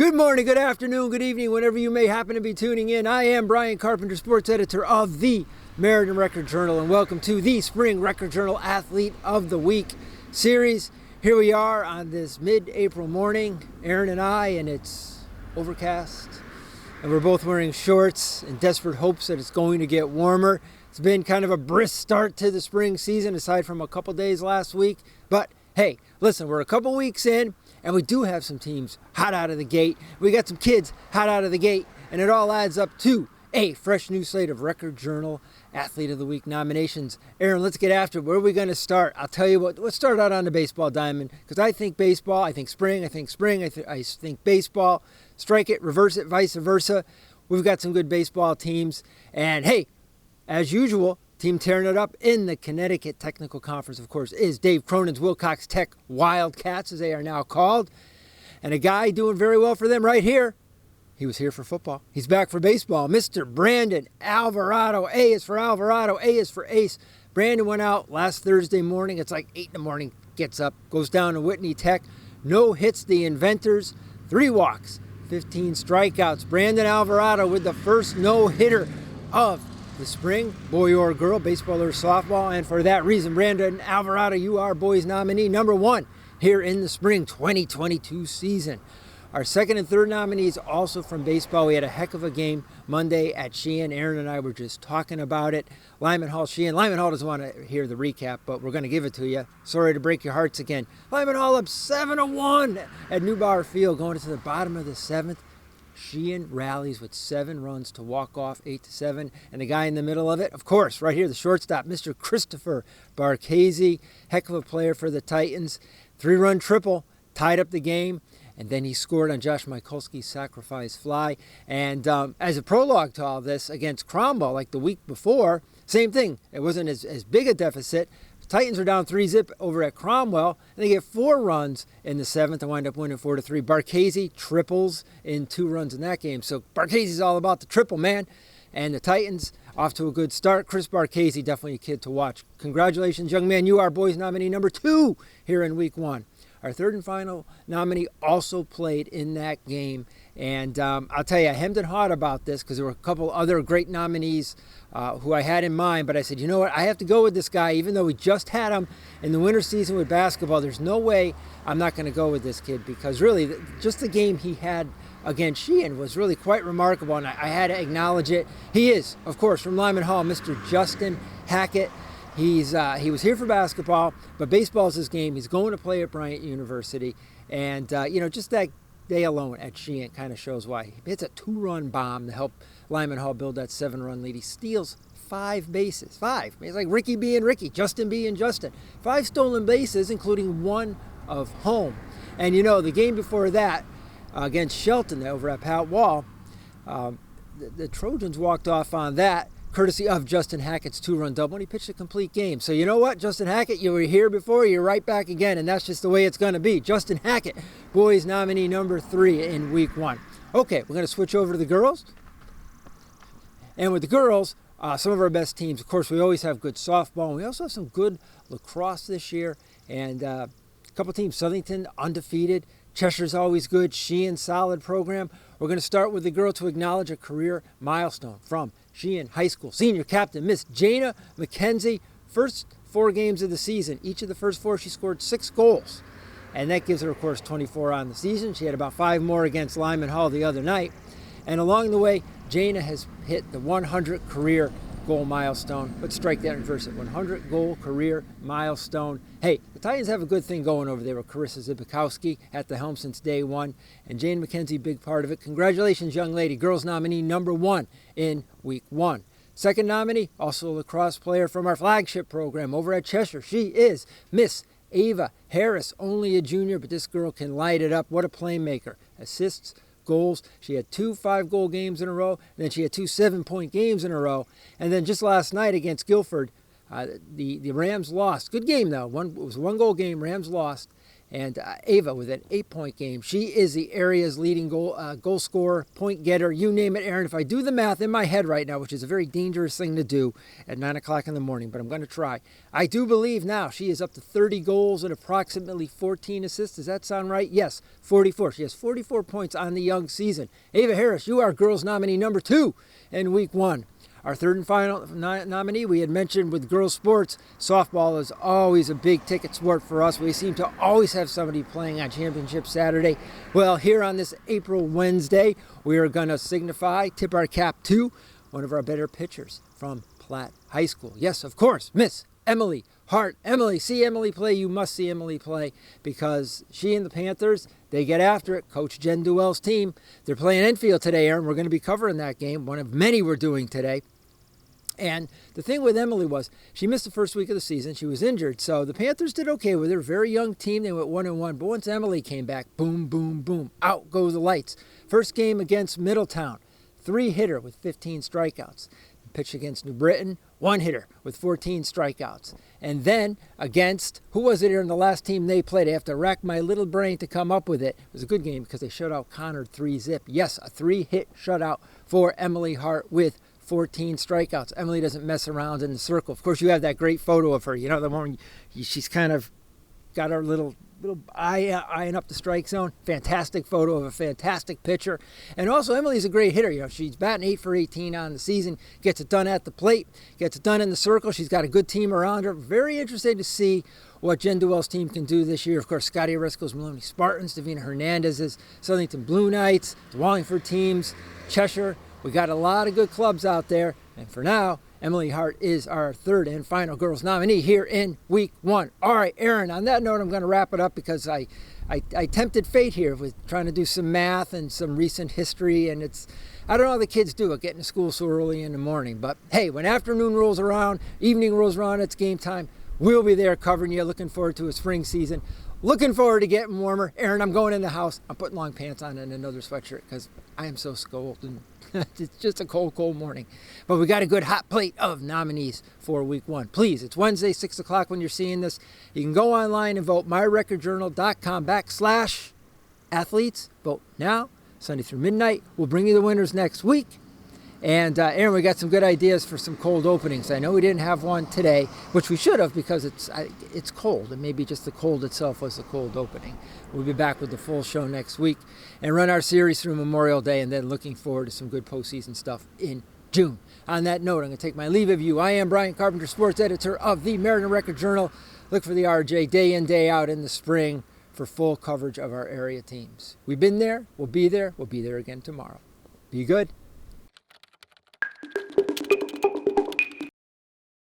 Good morning, good afternoon, good evening, whenever you may happen to be tuning in. I am Brian Carpenter, sports editor of the Meriden Record Journal, and welcome to the Spring Record Journal Athlete of the Week series. Here we are on this mid-April morning, Aaron and I, and it's overcast, and we're both wearing shorts in desperate hopes that it's going to get warmer. It's been kind of a brisk start to the spring season, aside from a couple days last week, but hey, listen, we're a couple weeks in, and we do have some teams hot out of the gate. We got some kids hot out of the gate, and it all adds up to a fresh new slate of Record Journal Athlete of the Week nominations. Aaron, let's get after it. Where are we going to start? I'll tell you what, let's start out on the baseball diamond, because I think baseball, I think spring, I think baseball. Strike it, reverse it, vice versa. We've got some good baseball teams, and hey, as usual, team tearing it up in the Connecticut Technical Conference, of course, is Dave Cronin's Wilcox Tech Wildcats, as they are now called. And a guy doing very well for them right here. He was here for football. He's back for baseball. Mr. Brandon Alvarado. A is for Alvarado. A is for Ace. Brandon went out last Thursday morning. It's like 8 in the morning. Gets up, goes down to Whitney Tech. No hits, the inventors. 3 walks, 15 strikeouts. Brandon Alvarado with the first no-hitter of the spring, boy or girl, baseball or softball. And for that reason, Brandon Alvarado, you are boys nominee number 1 here in the spring 2022 season. Our second and third nominees also from baseball. We had a heck of a game Monday at Sheehan. Aaron and I were just talking about it. Lyman Hall, Sheehan. Lyman Hall doesn't want to hear the recap, but we're going to give it to you. Sorry to break your hearts again. Lyman Hall up 7-1 at Neubauer Field going into the bottom of the 7th. Sheehan rallies with 7 runs to walk off 8-7. And the guy in the middle of it, of course, right here, the shortstop, Mr. Christopher Barkley. Heck of a player for the Titans. 3-run triple, tied up the game. And then he scored on Josh Mikulski's sacrifice fly. And as a prologue to all this, against Cromwell, like the week before, same thing. It wasn't as big a deficit. The Titans are down 3-zip over at Cromwell, and they get 4 runs in the 7th and wind up winning 4-3. Barkley triples in 2 runs in that game. So Barkley's all about the triple, man. And the Titans off to a good start. Chris Barkley, definitely a kid to watch. Congratulations, young man. You are boys nominee number 2 here in week 1. Our third and final nominee also played in that game. And I'll tell you, I hemmed and hawed about this because there were a couple other great nominees who I had in mind. But I said, you know what, I have to go with this guy. Even though we just had him in the winter season with basketball, there's no way I'm not going to go with this kid. Because really, just the game he had against Sheehan was really quite remarkable. And I had to acknowledge it. He is, of course, from Lyman Hall, Mr. Justin Hackett. He was here for basketball, but baseball is his game. He's going to play at Bryant University. And, just that day alone at Sheehan kind of shows why. He hits a 2-run bomb to help Lyman Hall build that 7-run lead. He steals 5 bases. 5. It's like Ricky being Ricky, Justin being Justin. 5 stolen bases, including 1 of home. And, the game before that against Shelton over at Pat Wall, the Trojans walked off on that, courtesy of Justin Hackett's 2-run double, and he pitched a complete game. So you know what, Justin Hackett, you were here before, you're right back again, and that's just the way it's going to be. Justin Hackett, boys nominee number 3 in week 1. Okay, we're going to switch over to the girls. And with the girls, some of our best teams, of course, we always have good softball, and we also have some good lacrosse this year. And a couple teams, Southington, undefeated. Cheshire's always good. Sheehan, solid program. We're going to start with the girl to acknowledge a career milestone from Sheehan High School. Senior captain, Miss Jayna McKenzie. First 4 games of the season. Each of the first 4, she scored 6 goals. And that gives her, of course, 24 on the season. She had about 5 more against Lyman Hall the other night. And along the way, Jayna has hit the 100 career goal milestone. Let's strike that and reverse it. 100 goal career milestone. Hey, the Titans have a good thing going over there with Carissa Zibikowski at the helm since day 1. And Jayna McKenzie, big part of it. Congratulations, young lady. Girls nominee number 1 in week 1. Second nominee, also a lacrosse player from our flagship program over at Cheshire. She is Miss Ava Harris, only a junior, but this girl can light it up. What a playmaker. Assists, goals. She had 2 5-goal games in a row. And then she had 2 7-point games in a row. And then just last night against Guilford, the Rams lost. Good game, though. It was a 1-goal game. Rams lost. And Ava with an 8-point game. She is the area's leading goal scorer, point getter, you name it, Aaron. If I do the math in my head right now, which is a very dangerous thing to do at 9 o'clock in the morning, but I'm going to try. I do believe now she is up to 30 goals and approximately 14 assists. Does that sound right? Yes, 44. She has 44 points on the young season. Ava Harris, you are girls nominee number 2 in week 1. Our third and final nominee, we had mentioned with girls sports, softball is always a big ticket sport for us. We seem to always have somebody playing on Championship Saturday. Well, here on this April Wednesday, we are going to tip our cap to one of our better pitchers from Platt High School. Yes, of course, Miss Emily Hart. Emily, see Emily play. You must see Emily play because she and the Panthers, they get after it. Coach Jen Duell's team, they're playing Enfield today, Aaron. We're going to be covering that game, one of many we're doing today. And the thing with Emily was she missed the first week of the season. She was injured. So the Panthers did okay with her. Very young team. They went 1-1. But once Emily came back, boom, boom, boom, out go the lights. First game against Middletown, 3-hitter with 15 strikeouts. Pitched against New Britain, 1-hitter with 14 strikeouts. And then against, who was it in the last team they played? I have to rack my little brain to come up with it. It was a good game because they shut out Connor 3-zip. Yes, a 3-hit shutout for Emily Hart with 14 strikeouts. Emily doesn't mess around in the circle. Of course, you have that great photo of her. You know, the one she's kind of got her little eyeing up the strike zone. Fantastic photo of a fantastic pitcher. And also, Emily's a great hitter. You know, she's batting 8 for 18 on the season. Gets it done at the plate. Gets it done in the circle. She's got a good team around her. Very interesting to see what Jen Duell's team can do this year. Of course, Scotty Oresco's Maloney Spartans, Davina Hernandez's Southington Blue Knights, the Wallingford teams, Cheshire. We got a lot of good clubs out there. And for now, Emily Hart is our third and final girls nominee here in week 1. All right, Aaron, on that note, I'm going to wrap it up because I tempted fate here with trying to do some math and some recent history. And I don't know how the kids do it, getting to school so early in the morning. But hey, when afternoon rolls around, evening rolls around, it's game time. We'll be there covering you. Looking forward to a spring season. Looking forward to getting warmer. Aaron, I'm going in the house. I'm putting long pants on and another sweatshirt because I am so cold. And it's just a cold, cold morning. But we got a good hot plate of nominees for week 1. Please, it's Wednesday, 6 o'clock when you're seeing this. You can go online and vote myrecordjournal.com/athletes. Vote now, Sunday through midnight. We'll bring you the winners next week. And Aaron, we got some good ideas for some cold openings. I know we didn't have one today, which we should have because it's cold. And maybe just the cold itself was the cold opening. We'll be back with the full show next week and run our series through Memorial Day and then looking forward to some good postseason stuff in June. On that note, I'm going to take my leave of you. I am Brian Carpenter, sports editor of the Meriden Record-Journal. Look for the RJ day in, day out in the spring for full coverage of our area teams. We've been there. We'll be there. We'll be there again tomorrow. Be good.